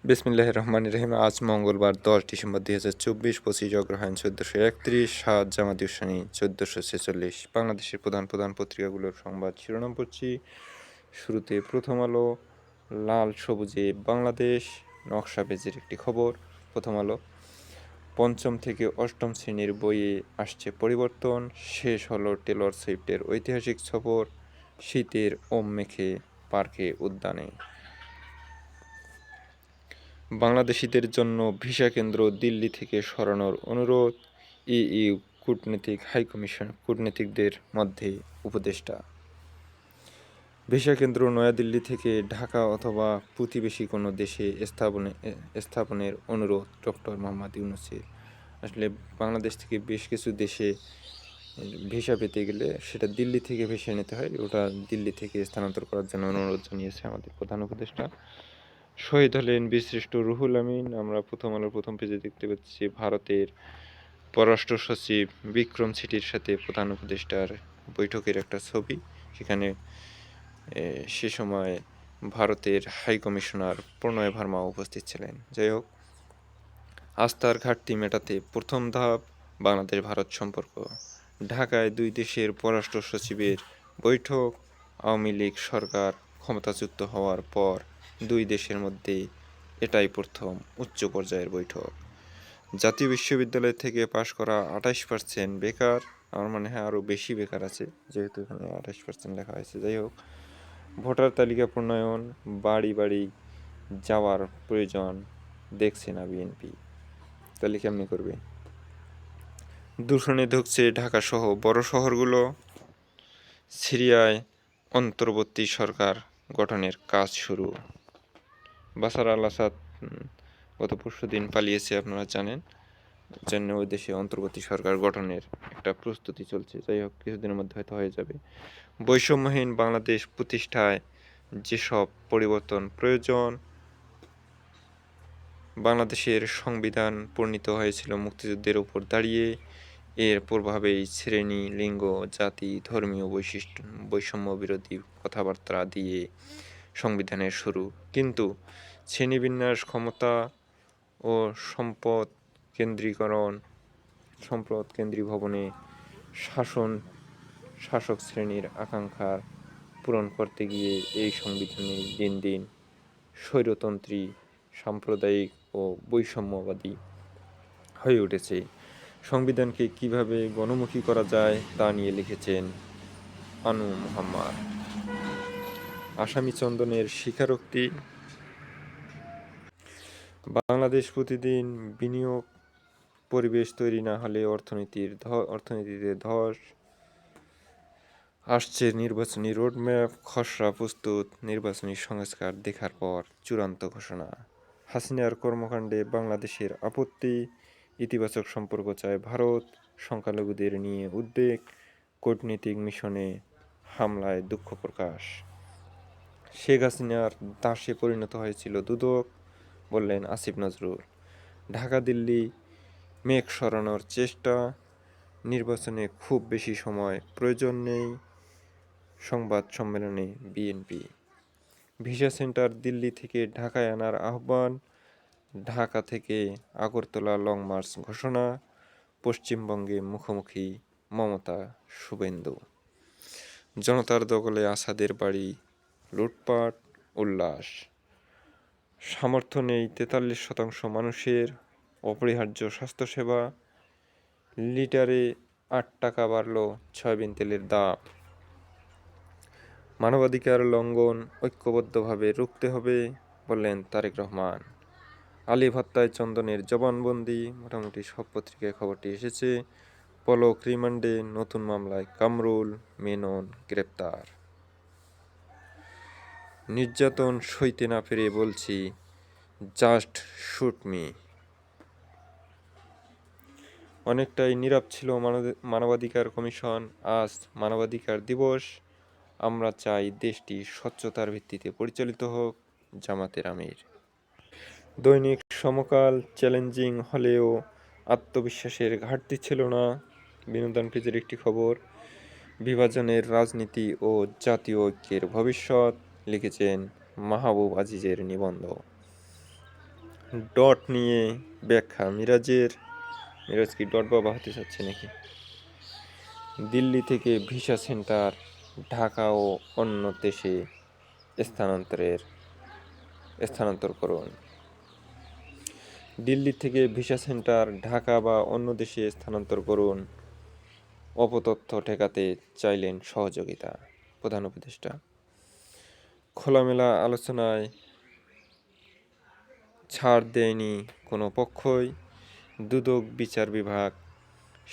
বিসমিল্লাহির রহমানির রহিম। আজ মঙ্গলবার 10 ডিসেম্বর 2024, 25 অগ্রহায়ণ 1431, 7 জামাদিউস সানি 1446। বাংলাদেশের প্রধান প্রধান পত্রিকাগুলোর সংবাদ শিরোনাম পড়ছি। শুরুতে প্রথম আলো, লাল সবুজে বাংলাদেশ, নকশা পেজের একটি খবর। প্রথম আলো, পঞ্চম থেকে অষ্টম শ্রেণীর বইয়ে আসছে পরিবর্তন, শেষ হলো টেলর সুইফটের ঐতিহাসিক সফর, শীতের ওম মেখে পার্কে উদ্যানে। বাংলাদেশিদের জন্য ভিসা কেন্দ্র দিল্লি থেকে সরানোর অনুরোধ, ইইউ কূটনীতিকদের মধ্যে উপদেষ্টা। ভিসা কেন্দ্র নয়াদিল্লি থেকে ঢাকা অথবা প্রতিবেশী কোনো দেশে স্থাপনের অনুরোধ ডক্টর মোহাম্মদ ইউনূসের। আসলে বাংলাদেশ থেকে বেশ কিছু দেশে ভিসা পেতে গেলে সেটা দিল্লি থেকে ভিসা নিতে হয়, ওটা দিল্লি থেকে স্থানান্তর করার জন্য অনুরোধ জানিয়েছে আমাদের প্রধান উপদেষ্টা। শহীদ হলেন বীরশ্রেষ্ঠ রুহুল আমিন। আমরা প্রথম আলোর প্রথম পেজে দেখতে পাচ্ছি ভারতের পররাষ্ট্র সচিব বিক্রম সিটির সাথে প্রধান উপদেষ্টার বৈঠকের একটা ছবি। সেখানে সে সময় ভারতের হাই কমিশনার প্রণয় ভার্মা উপস্থিত ছিলেন। যাই হোক, আস্থার ঘাটতি মেটাতে প্রথম ধাপ বাংলাদেশ ভারত সম্পর্ক। ঢাকায় দুই দেশের পররাষ্ট্র সচিবের বৈঠক। আওয়ামী লীগ সরকার ক্ষমতাচ্যুত হওয়ার পর দুই দেশের মধ্যে এটাই প্রথম উচ্চ পর্যায়ের বৈঠক। জাতীয় বিশ্ববিদ্যালয় থেকে পাশ করা 28% বেকার। আমার মনে হয় আরও বেশি বেকার আছে, যেহেতু এখানে 28% লেখা হয়েছে। যাই হোক, ভোটার তালিকা প্রণয়ন, বাড়ি বাড়ি যাওয়ার প্রয়োজন দেখছে না বিএনপি। তাহলে কেমনি করবে? দূষণে ধুঁকছে ঢাকাসহ বড় শহরগুলো। সিরিয়ায় অন্তর্বর্তী সরকার গঠনের কাজ শুরু। বাশার আল আসাদ গত পরশুদিন পালিয়েছে, আপনারা জানেন, জন্য ওই দেশে অন্তর্বর্তী সরকার গঠনের একটা প্রস্তুতি চলছে। যাই হোক, কিছুদিনের মধ্যে হয়তো হয়ে যাবে। বৈষম্যহীন বাংলাদেশ প্রতিষ্ঠায় যেসব পরিবর্তন প্রয়োজন। বাংলাদেশের সংবিধান প্রণীত হয়েছিল মুক্তিযুদ্ধের উপর দাঁড়িয়ে। এর প্রভাবেই শ্রেণী, লিঙ্গ, জাতি, ধর্মীয় বৈষম্য বিরোধী কথাবার্তা দিয়ে সংবিধানের শুরু। কিন্তু শ্রেণীবিন্যাস, ক্ষমতা ও সম্পদ কেন্দ্রীভবনে শাসক শ্রেণীর আকাঙ্ক্ষা পূরণ করতে গিয়ে এই সংবিধানে দিন দিন স্বৈরতন্ত্রী, সাম্প্রদায়িক ও বৈষম্যবাদী হয়ে উঠেছে। সংবিধানকে কিভাবে গণমুখী করা যায় তা নিয়ে লিখেছেন আনু মোহাম্মদ। আসামি চন্দনের স্বীকারোক্তি। বাংলাদেশ প্রতিদিন, বিনিয়োগ পরিবেশ তৈরি না হলে অর্থনীতিতে ধস। আসছে নির্বাচনী রোডম্যাপ, খসড়া প্রস্তুত, নির্বাচনী সংস্কার দেখার পর চূড়ান্ত ঘোষণা। হাসিনার কর্মকাণ্ডে বাংলাদেশের আপত্তি, ইতিবাচক সম্পর্ক চায় ভারত, সংখ্যালঘুদের নিয়ে উদ্বেগ, কূটনীতিক মিশনে হামলায় দুঃখ প্রকাশ। শেখ হাসিনার দাসে পরিণত হয়েছিল দুদক, বললেন আসিফ নজরুল। ঢাকা দিল্লি মেঘ সরানোর চেষ্টা, নির্বাচনে খুব বেশি সময় প্রয়োজন নেই, সংবাদ সম্মেলনে বিএনপি। ভিসা সেন্টার দিল্লি থেকে ঢাকায় আনার আহ্বান, ঢাকা থেকে আগরতলা লং মার্চ ঘোষণা, পশ্চিমবঙ্গে মুখোমুখি মমতা শুভেন্দু। জনতার দখলে আসাদের বাড়ি লুটপাট, উল্লাস। সামর্থ্য নেই 43% মানুষের, অপরিহার্য স্বাস্থ্যসেবা। লিটারে 8 টাকা বাড়ল সয়াবিন তেলের দাম। মানবাধিকার লঙ্ঘন ঐক্যবদ্ধভাবে রুখতে হবে, বললেন তারেক রহমান। আলিফ হত্যায় চন্দনের জবানবন্দি। মোটামুটি সব পত্রিকায় খবরটি এসেছে। পলক রিমান্ডে, নতুন মামলায় কামরুল, মেনন গ্রেপ্তার। নির্যাতন সইতে না পেরে বলছি, জাস্ট শুট মি। অনেকটাই নীরব ছিল মানবাধিকার কমিশন। আজ মানবাধিকার দিবস। আমরা চাই দেশটি স্বচ্ছতার ভিত্তিতে পরিচালিত হোক, জামাতের আমির। দৈনিক সমকাল, চ্যালেঞ্জিং হলেও আত্মবিশ্বাসের ঘাটতি ছিল না, বিনোদন পেজের একটি খবর। বিভাজনের রাজনীতি ও জাতীয় ঐক্যের ভবিষ্যৎ, লিখেছেন মাহবুব আজিজের নিবন্ধ। ডট নিয়ে ব্যাখ্যা। মিরাজ কি ডট বাবা হতে চাচ্ছে নাকি? দিল্লি থেকে ভিসা সেন্টার ঢাকা ও অন্য দেশে স্থানান্তর করুন। দিল্লি থেকে ভিসা সেন্টার ঢাকা বা অন্য দেশে স্থানান্তর করুন। অপতথ্য ঠেকাতে চাইলেন সহযোগিতা প্রধান উপদেষ্টা। খোলামেলা আলোচনায় ছাড় দেয়নি কোনো পক্ষই। দুদক বিচার বিভাগ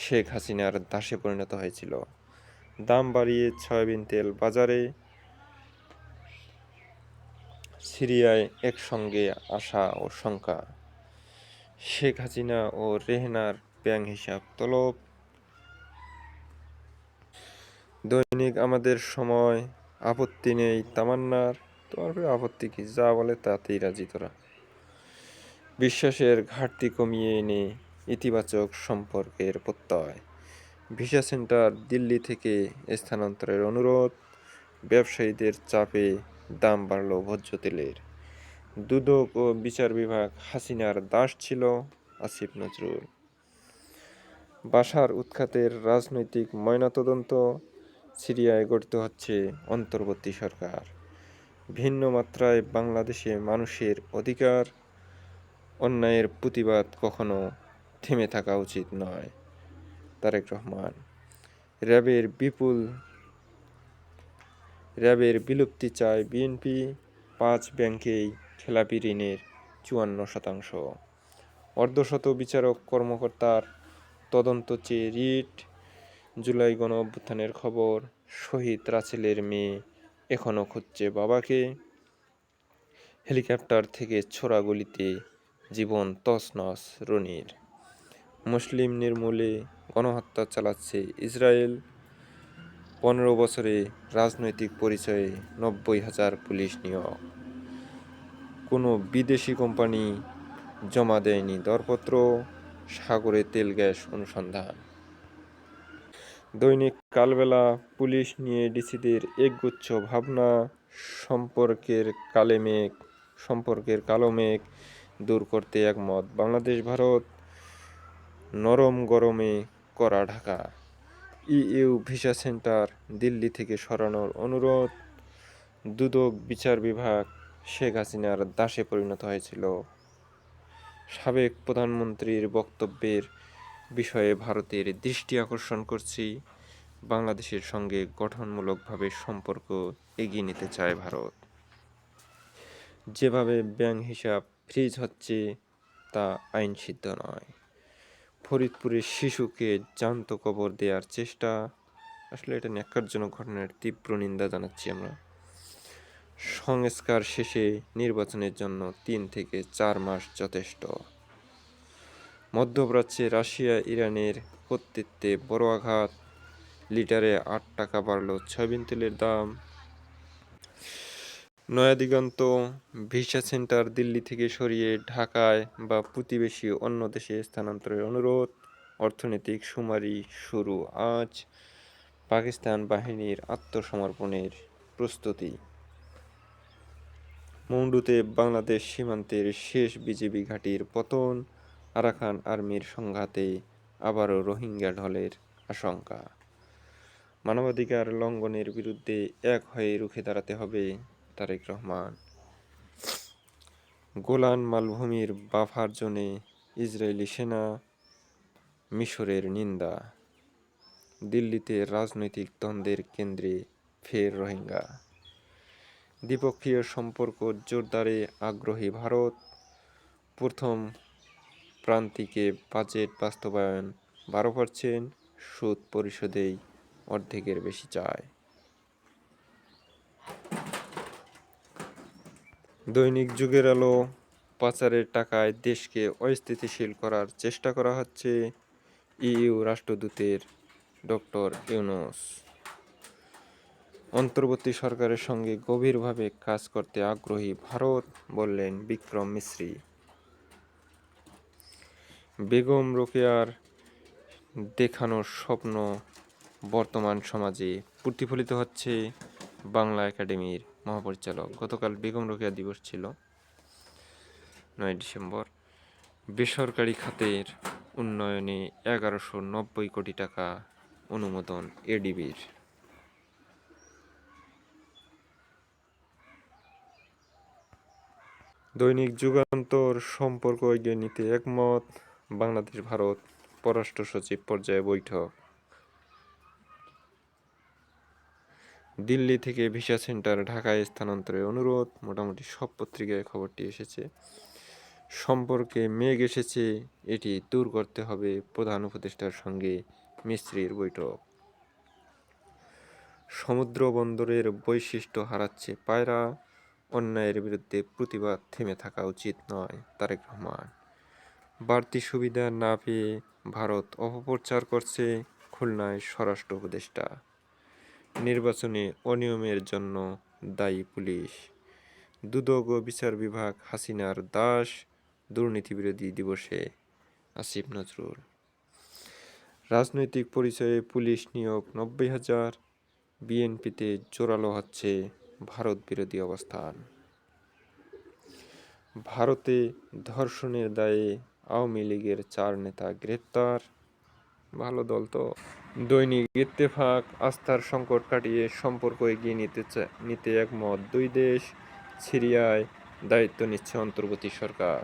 শেখ হাসিনার দাসে পরিণত হয়েছিল। দাম বাড়িয়ে সয়াবিন তেল বাজারে। সিরিয়ায় একসঙ্গে আশা ও শঙ্কা। শেখ হাসিনা ও রেহেনার ব্যাংক হিসাব তলব। দৈনিক আমাদের সময় আপত্তি নেই তামান্নার। তোমার আপত্তি কি? যা বলে তাতেই রাজি তোরা। বিশ্বাসের ঘাটতি কমিয়ে এনে ইতিবাচক সম্পর্কের প্রত্যয়। ভিসা সেন্টার দিল্লি থেকে স্থানান্তরের অনুরোধ। ব্যবসায়ীদের চাপে দাম বাড়ল ভোজ্য তেলের। দুদক ও বিচার বিভাগ হাসিনার দাস ছিল। আসিফ নজরুল। বাশার উৎখাতের রাজনৈতিক ময়নাতদন্ত। সিরিয়ায় গঠিত হচ্ছে অন্তর্বর্তী সরকার। ভিন্ন মাত্রায় বাংলাদেশে মানুষের অধিকার। অন্যায়ের প্রতিবাদ কখনো থেমে থাকা উচিত নয়। তারেক রহমান। র্যাবের বিলুপ্তি চায় বিএনপি। 5 ব্যাংকেই খেলাপি ঋণের 54%। অর্ধশত বিচারক কর্মকর্তার তদন্ত চেয়ে রিট। জুলাই গণ অভ্যুত্থানের খবর। শহীদ রাসেলের মেয়ে এখনও খুঁজছে বাবাকে। হেলিকপ্টার থেকে ছোড়া গুলিতে জীবন তছনছ রনির। মুসলিম নির্মূলে গণহত্যা চালাচ্ছে ইসরায়েল। 15 বছরে রাজনৈতিক পরিচয়ে 90,000 পুলিশ নিয়োগ। কোনো বিদেশি কোম্পানি জমা দেয়নি দরপত্র। সাগরে তেল গ্যাস অনুসন্ধান। দৈনিক কালবেলা পুলিশ নিয়ে ডিসিদের একগুচ্ছ ভাবনা। সম্পর্কের কালো মেঘ দূর করতে একমত বাংলাদেশ ভারত। নরম গরমে কড়া Dhaka. EU visa centre Delhi থেকে সরানোর অনুরোধ। দুদক বিচার বিভাগ শেখ হাসিনার দাসে পরিণত হয়েছিল। সাবেক প্রধানমন্ত্রীর বক্তব্যের বিষয়ে ভারতের দৃষ্টি আকর্ষণ করছি। বাংলাদেশের সঙ্গে গঠনমূলকভাবে সম্পর্ক এগিয়ে নিতে চায় ভারত। যেভাবে ব্যাংক হিসাব ফ্রিজ হচ্ছে তা আইনসিদ্ধ নয়। ফরিদপুরের শিশুকে জ্যান্ত কবর দেওয়ার চেষ্টা। আসলে এটা ন্যাক্কারজনক ঘটনার তীব্র নিন্দা জানাচ্ছি আমরা। সংস্কার শেষে নির্বাচনের জন্য 3 থেকে 4 মাস যথেষ্ট। মধ্যপ্রাচ্যে রাশিয়া ইরানের কর্তৃত্বে বড় আঘাত। লিটারে 8 টাকা বাড়ল সয়াবিন তেলের দাম। নয়াদিগন্ত ভিসা সেন্টার দিল্লি থেকে সরিয়ে ঢাকায় বা প্রতিবেশী অন্য দেশে স্থানান্তরের অনুরোধ। অর্থনৈতিক শুমারি শুরু আজ। পাকিস্তান বাহিনীর আত্মসমর্পণের প্রস্তুতি। মংডুতে বাংলাদেশ সীমান্তের শেষ বিজিবি ঘাঁটির পতন। আরাকান আর্মির সংঘাতে আবারও রোহিঙ্গা ঢলের আশঙ্কা। মানবাধিকার লঙ্ঘনের বিরুদ্ধে এক হয়ে রুখে দাঁড়াতে হবে তারেক রহমান। গোলান মালভূমির বাফার জোনে ইসরায়েলি সেনা মিশরের নিন্দা। দিল্লিতে রাজনৈতিক দ্বন্দ্বের কেন্দ্রে ফের রোহিঙ্গা। দ্বিপক্ষীয় সম্পর্ক জোরদারে আগ্রহী ভারত। প্রথম প্রান্তিকে বাজেট বাস্তবায়ন 12%। সুদ পরিশোধেই অর্ধেকের বেশি চায়। দৈনিক যুগের আলো। পাচারের টাকায় দেশকে অস্থিতিশীল করার চেষ্টা করা হচ্ছে। ইইউ রাষ্ট্রদূতের ডক্টর ইউনূস। অন্তর্বর্তী সরকারের সঙ্গে গভীরভাবে কাজ করতে আগ্রহী ভারত, বললেন বিক্রম মিশ্রি। বেগম রোকেয়ার দেখানো স্বপ্ন বর্তমান সমাজে প্রতিফলিত হচ্ছে। বাংলা একাডেমির মহাপরিচালক। গতকাল বেগম রোকেয়া দিবস ছিল। ডিসেম্বর। বেসরকারি খাতের উন্নয়নে 1190 কোটি টাকা অনুমোদন এডিবির। দৈনিক যুগান্তর সম্পর্ক এগিয়ে নিতে একমত, বাংলাদেশ ভারত পররাষ্ট্র সচিব পর্যায়ে বৈঠক। দিল্লি থেকে ভিসা সেন্টার ঢাকায় স্থানান্তরের অনুরোধ, মোটামুটি সব পত্রিকায় খবরটি এসেছে। সম্পর্কে মেঘ এসেছে, এটি দূর করতে হবে, প্রধান উপদেষ্টার সঙ্গে মিস্ত্রির বৈঠক। সমুদ্র বন্দরের বৈশিষ্ট্য হারাচ্ছে পায়রা, অন্যায়ের বিরুদ্ধে প্রতিবাদ থেমে থাকা উচিত নয়, তারেক রহমান। বাড়তি সুবিধা না পেয়ে ভারত অপপ্রচার করছে, খুলনায় স্বরাষ্ট্র উপদেষ্টা। নির্বাচনে অনিয়মের জন্য দায়ী পুলিশ। দুদক ও বিচার বিভাগ হাসিনার দাস, দুর্নীতিবিরোধী দিবসে আসিফ নজরুল। রাজনৈতিক পরিচয়ে পুলিশ নিয়োগ 90,000, বিএনপিতে জোরালো হচ্ছে ভারত বিরোধী অবস্থান। ভারতে ধর্ষণের দায়ে আওয়ামী লীগের 4 নেতা গ্রেপ্তার, ভালো দল তো। দৈনিক ইত্তেফাক, আস্থার সংকট কাটিয়ে সম্পর্ক এগিয়ে নিতে একমত দুই দেশ, সিরিয়ায় দায়িত্ব নিচ্ছে অন্তর্বর্তী সরকার।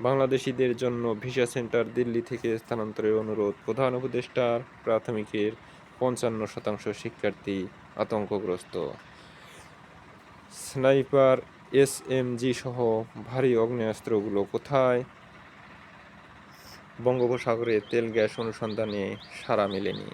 বাংলাদেশিদের জন্য ভিসা সেন্টার দিল্লি থেকে স্থানান্তরের অনুরোধ প্রধান উপদেষ্টার। প্রাথমিকের 55% শিক্ষার্থী আতঙ্কগ্রস্ত। স্নাইপার, এসএমজি সহ ভারী আগ্নেয়াস্ত্রগুলো কোথায়? বঙ্গোপসাগরে তেল গ্যাস অনুসন্ধানে সাড়া মেলেনি।